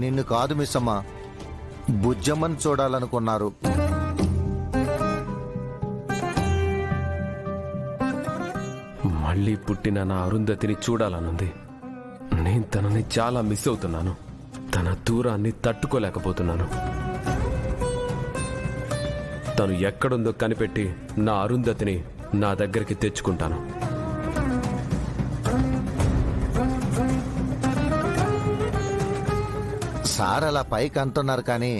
నిన్ను కాదు మిస్సమ్మ, బుజ్జమ్మని చూడాలనుకున్నారు. మళ్ళీ పుట్టిన నా అరుంధతిని చూడాలనుంది. నేను తనని చాలా మిస్ అవుతున్నాను. తన దూరాన్ని తట్టుకోలేకపోతున్నాను. తను ఎక్కడుందో కనిపెట్టి నా అరుంధతిని నా దగ్గరికి తెచ్చుకుంటాను. సార్ అలా పైకి అంటున్నారు కానీ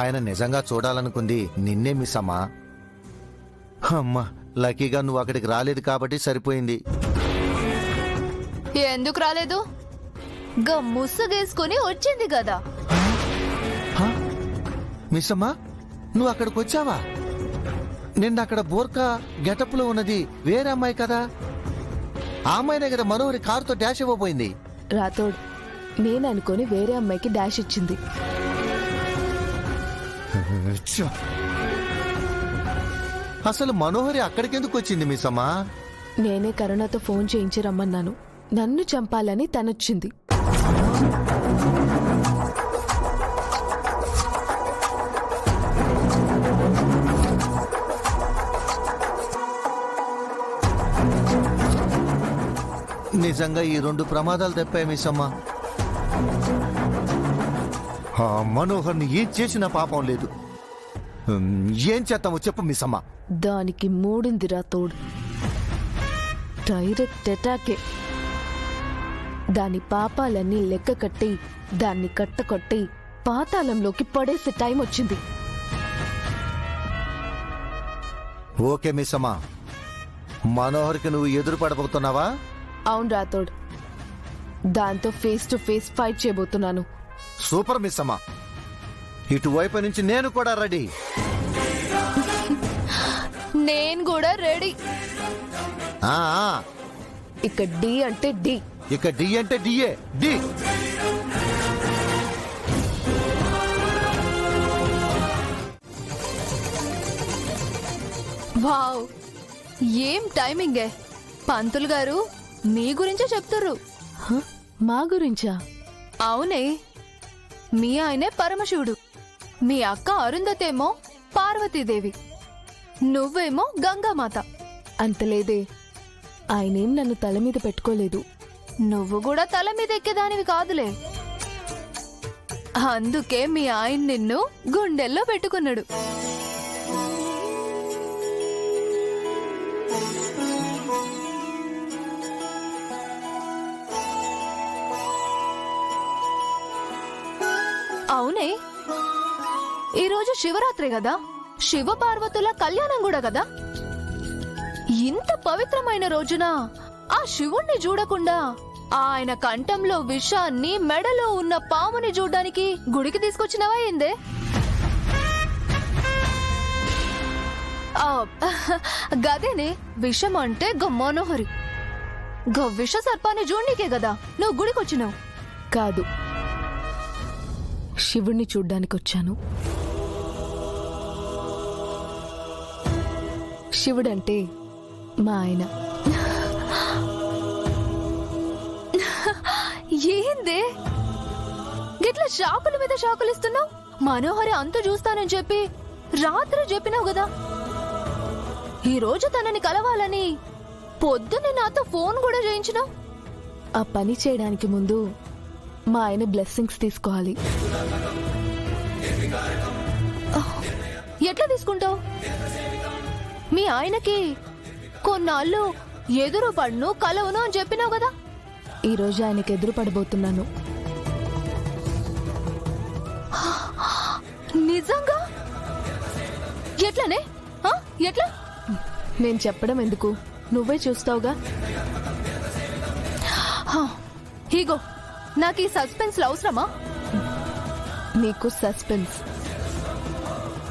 ఆయన నిజంగా చూడాలనుకుంది నిన్నే మిస్సమ్మా. అమ్మా, లక్కీగా నువ్వు అక్కడికి రాలేదు కాబట్టి సరిపోయింది. ఎందుకు రాలేదు? ముసుగేసుకుని వచ్చింది కదా. మిస్సమ్మా, నువ్వు అక్కడికి వచ్చావా? నిన్న అక్కడ బోర్కా గెటప్లో ఉన్నది వేరే అమ్మాయి కదా. ఆ అమ్మాయినే కదా మనోహరి కారుతో డాష్ ఇవ్వబోయింది. రాథోడ్, నేను అనుకొని వేరే అమ్మాయికి డాష్ ఇచ్చింది. అసలు మనోహరి అక్కడికెందుకు వచ్చింది మిస్సమ్మా? నేనే కరుణతో ఫోన్ చేయించి రమ్మన్నాను. నన్ను చంపాలని తనొచ్చింది. నిజంగా ఈ 2 ప్రమాదాలు తప్పాయి మిస్సమ్మా. ఆ మనోహర్ని ఏం చేసినా పాపం లేదు. ఏం చేస్తామో చెప్పు మిస్సమ్మా. దానికి మూడింది రాథోడ్. డైరెక్ట్ అటాకే. దాని పాపాలన్నీ లెక్క కట్టి దాన్ని కట్టకొట్టి పాతాళంలోకి పడేసే టైం వచ్చింది. ఓకే మిస్సమ్మా, మనోహర్కి నువ్వు ఎదురు పడబోతున్నావా? అవును రాథోడ్, దాంతో ఫేస్ టు ఫేస్ ఫైట్ చేయబోతున్నాను. సూపర్ మిస్సమ్మా, ఇటువైపు నుంచి నేను కూడా రెడీ. నేను కూడా రెడీ. ఇక డి అంటే డి. ఇక డి అంటే డిఏ. డి. వావ్, ఏం టైమింగే. పంతులు గారు మీ గురించే చెప్తుర్రు. మా గురించా? అవునే, మీ ఆయనే పరమశివుడు, మీ అక్క అరుంధతేమో పార్వతీదేవి, నువ్వేమో గంగామాత. అంతలేదే, ఆయనేం నన్ను తల మీద పెట్టుకోలేదు. నువ్వు కూడా తల మీద ఎక్కేదానివి కాదులే. అందుకే మీ ఆయన నిన్ను గుండెల్లో పెట్టుకున్నాడు. అవునే, ఈరోజు శివరాత్రి కదా, శివ పార్వతుల కళ్యాణం కూడా కదా. ఇంత పవిత్రమైన రోజున ఆ శివుణ్ణి చూడకుండా ఆయన కంఠంలో విషాన్ని, మెడలో ఉన్న పాముని చూడ్డానికి గుడికి తీసుకొచ్చినవా ఏందే? గదేనే విషం అంటే మనోహరి. విష సర్పాన్ని చూడనీకే కదా నువ్వు గుడికొచ్చినావు. కాదు, శివుణ్ణి చూడ్డానికొచ్చాను. శివుడంటే మా ఆయన. ఏందే గిట్లా షాకుల మీద షాకులు ఇస్తున్నావు? మనోహరి అంతు చూస్తానని చెప్పి రాత్రి చెప్పినావు కదా. ఈ రోజు తనని కలవాలని పొద్దున్నే నాతో ఫోన్ కూడా చేయించినావు. ఆ పని చేయడానికి ముందు మా ఆయన బ్లెస్సింగ్స్ తీసుకోవాలి. ఎట్లా తీసుకుంటావు? మీ ఆయనకి కొన్నాళ్ళు ఎదురు పడును కలవను అని చెప్పినావు కదా. ఈ రోజు ఆయనకు ఎదురు పడబోతున్నాను. నిజంగా? ఎట్లనే? ఎట్లా? నేను చెప్పడం ఎందుకు, నువ్వే చూస్తావుగా. హీగో, నాకు ఈ సస్పెన్స్ అవసరమా? నీకు సస్పెన్స్,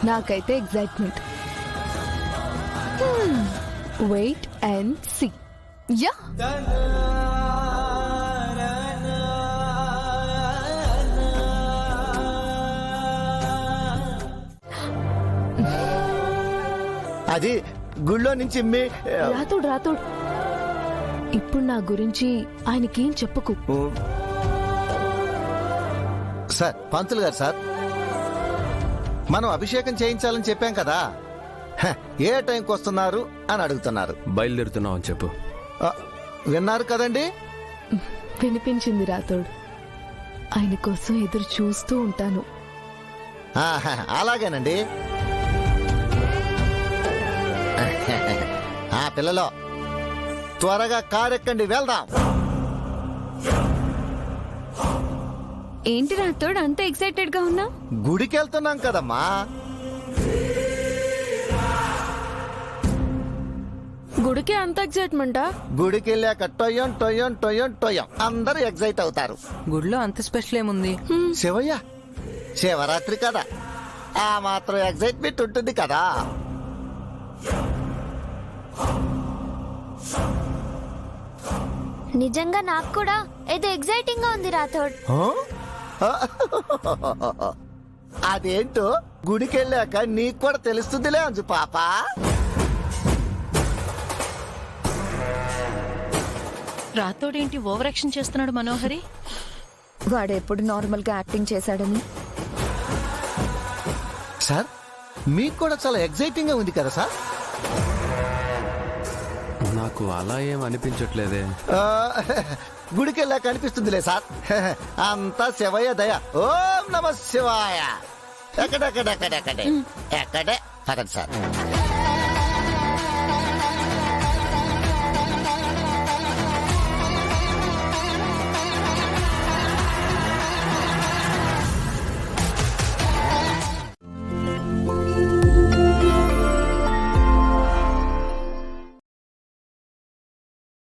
నాకైతే excitement. Wait and see. Yeah. అది గుళ్ళో నుంచి రాథోడ్ రాథోడ్, ఇప్పుడు నా గురించి ఆయనకేం చెప్పుకు. సార్ పంతులు గారు సార్, మనం అభిషేకం చేయించాలని చెప్పాం కదా, హ, ఏ టైంకి వస్తున్నారు అని అడుగుతున్నారు. బయలుదేరుతున్నావు అని చెప్పు. ఆ, విన్నారు కదండి. వినిపించింది రాథోడ్. ఆయన కోసం ఎదురు చూస్తూ ఉంటాను. ఆహా, అలాగేనండి. ఆ పిల్లలో త్వరగా కారెక్కండి, వెళ్దాం. ఏంటి రాతోడు అంత ఎక్సైటెడ్ గా ఉన్నా? గుడికి వెళ్తున్నాం కదమ్మా. గుడికి అంత ఎగ్జైట్మెంటా? గుడికి వెళ్ళాక టొయ్యం టొయ్యం టొయ్యం టొయ్యం అందరూ ఎగ్జైట్ అవుతారు. గుడిలో అంత స్పెషల్ ఏముంది? శివయ్య, శివరాత్రి కదా, ఆ మాత్రం ఎగ్జైట్మెంట్ ఉంటుంది కదా. నిజంగా నాకు కూడా ఏదో ఎగ్జైటింగ్ గా ఉంది రాథోడ్. అదేంటో గుడికి వెళ్ళాక నీకు కూడా తెలుస్తుందిలే అంజు పాప. రాతోడేంటి ఓవర్ యాక్షన్ చేస్తున్నాడు మనోహరి? వాడెప్పుడు నార్మల్ గా యాక్టింగ్ చేశాడని. సార్, మీకు కూడా చాలా ఎగ్జైటింగ్ గా ఉంది కదా సార్? నాకు అలా ఏం అనిపించట్లేదే. గుడికి వెళ్ళాక అనిపిస్తుందిలే సార్. అంతా శివయ్య దయ. ఓం నమ శివాయ. ఎక్కడెక్కడెక్కడెక్కడే ఎక్కడే పదండి సార్.